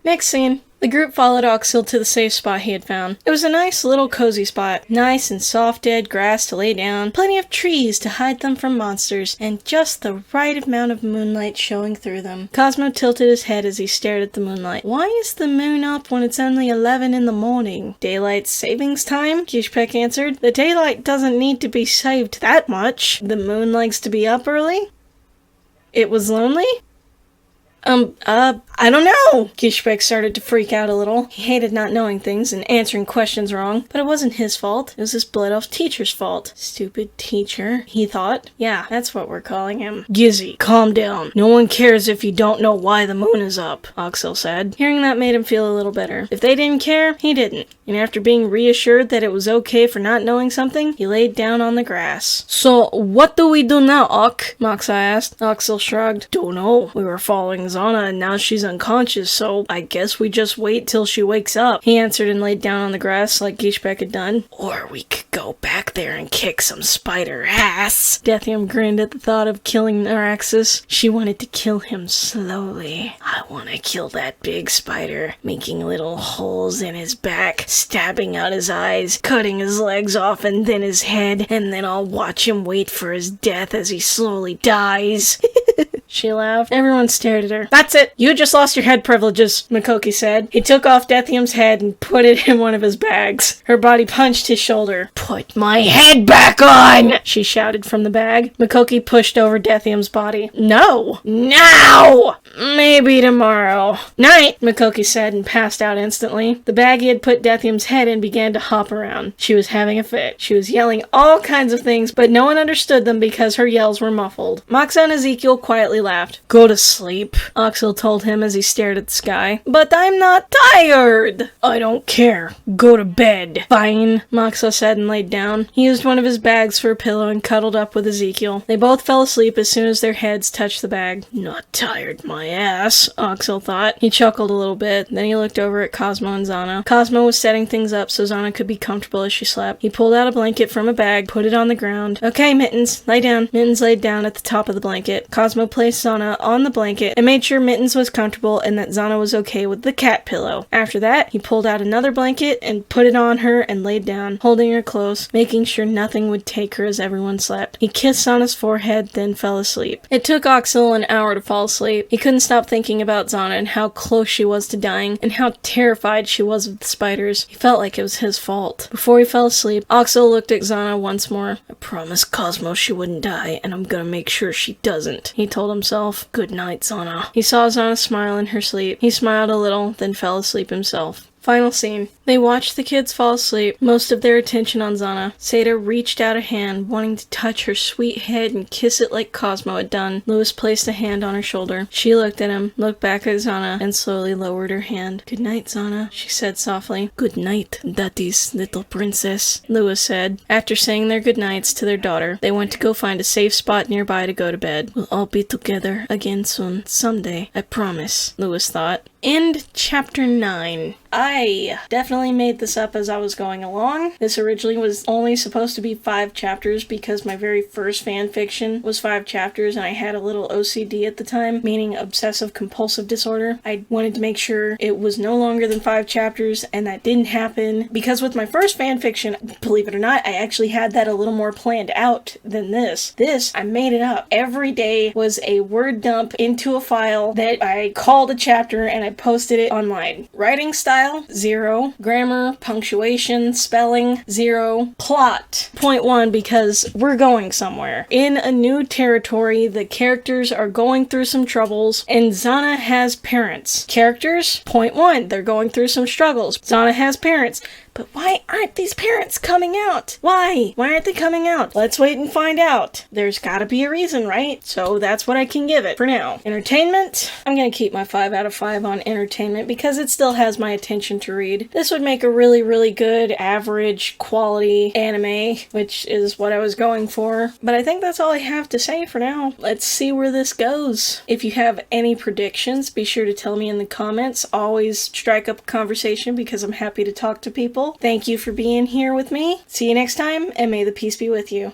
Next scene. The group followed Oxil to the safe spot he had found. It was a nice little cozy spot. Nice and soft dead grass to lay down, plenty of trees to hide them from monsters, and just the right amount of moonlight showing through them. Cosmo tilted his head as he stared at the moonlight. Why is the moon up when it's only 11 in the morning? Daylight savings time? Kishpek answered. The daylight doesn't need to be saved that much. The moon likes to be up early? It was lonely? I don't know! Kishpek started to freak out a little. He hated not knowing things and answering questions wrong, but it wasn't his fault. It was his Blood Elf teacher's fault. Stupid teacher, he thought. Yeah, that's what we're calling him. Gizzy, calm down. No one cares if you don't know why the moon is up, Oxil said. Hearing that made him feel a little better. If they didn't care, he didn't. And after being reassured that it was okay for not knowing something, he laid down on the grass. So, what do we do now, Ock? Moxa asked. Oxil shrugged. Don't know. We were following Xanna and now she's unconscious, so I guess we just wait till she wakes up. He answered and laid down on the grass like Gishpek had done. Or we could go back there and kick some spider ass. Dethium grinned at the thought of killing Naraxis. She wanted to kill him slowly. I want to kill that big spider, making little holes in his back, stabbing out his eyes, cutting his legs off and then his head, and then I'll watch him wait for his death as he slowly dies. She laughed. Everyone stared at her. That's it! You just lost your head privileges, Makoki said. He took off Dethium's head and put it in one of his bags. Her body punched his shoulder. Put my head back on! She shouted from the bag. Makoki pushed over Dethium's body. No! Now! Maybe tomorrow. Night, Makoki said and passed out instantly. The bag he had put Dethium's head in began to hop around. She was having a fit. She was yelling all kinds of things, but no one understood them because her yells were muffled. Moxa and Ezekiel quietly laughed. Go to sleep, Oxil told him as he stared at the sky. But I'm not tired! I don't care. Go to bed. Fine, Moxa said and laid down. He used one of his bags for a pillow and cuddled up with Ezekiel. They both fell asleep as soon as their heads touched the bag. Not tired, my ass, Oxil thought. He chuckled a little bit, then he looked over at Cosmo and Xanna. Cosmo was setting things up so Xanna could be comfortable as she slept. He pulled out a blanket from a bag, put it on the ground. Okay, Mittens, lay down. Mittens laid down at the top of the blanket. Cosmo placed Xanna on the blanket and made sure Mittens was comfortable and that Xanna was okay with the cat pillow. After that, he pulled out another blanket and put it on her and laid down, holding her close, making sure nothing would take her as everyone slept. He kissed Xanna's forehead, then fell asleep. It took Oxil an hour to fall asleep. He couldn't stop thinking about Xanna and how close she was to dying and how terrified she was of the spiders. He felt like it was his fault. Before he fell asleep, Oxil looked at Xanna once more. I promised Cosmo she wouldn't die, and I'm gonna make sure she doesn't, he told himself. Good night, Xanna. He saw Xanna smile in her sleep. He smiled a little, then fell asleep himself. Final scene. They watched the kids fall asleep, most of their attention on Xanna. Seda reached out a hand, wanting to touch her sweet head and kiss it like Cosmo had done. Lewis placed a hand on her shoulder. She looked at him, looked back at Xanna, and slowly lowered her hand. Good night, Xanna, she said softly. Good night, Daddy's little princess, Lewis said. After saying their goodnights to their daughter, they went to go find a safe spot nearby to go to bed. We'll all be together again soon, someday, I promise, Lewis thought. End chapter 9. I definitely made this up as I was going along. This originally was only supposed to be 5 chapters because my very first fanfiction was 5 chapters and I had a little OCD at the time, meaning obsessive compulsive disorder. I wanted to make sure it was no longer than 5 chapters and that didn't happen because with my first fanfiction, believe it or not, I actually had that a little more planned out than this. This, I made it up. Every day was a word dump into a file that I called a chapter and I posted it online. Writing style, 0. Grammar, punctuation, spelling, 0. Plot, 0.1 because we're going somewhere. In a new territory, the characters are going through some troubles, and Xanna has parents. Characters, 0.1, they're going through some struggles. Xanna has parents. But why aren't these parents coming out? Why? Why aren't they coming out? Let's wait and find out. There's gotta be a reason, right? So that's what I can give it for now. Entertainment? I'm gonna keep my 5 out of 5 on entertainment because it still has my attention to read. This would make a really, really good average quality anime, which is what I was going for. But I think that's all I have to say for now. Let's see where this goes. If you have any predictions, be sure to tell me in the comments. Always strike up a conversation because I'm happy to talk to people. Thank you for being here with me. See you next time, and may the peace be with you.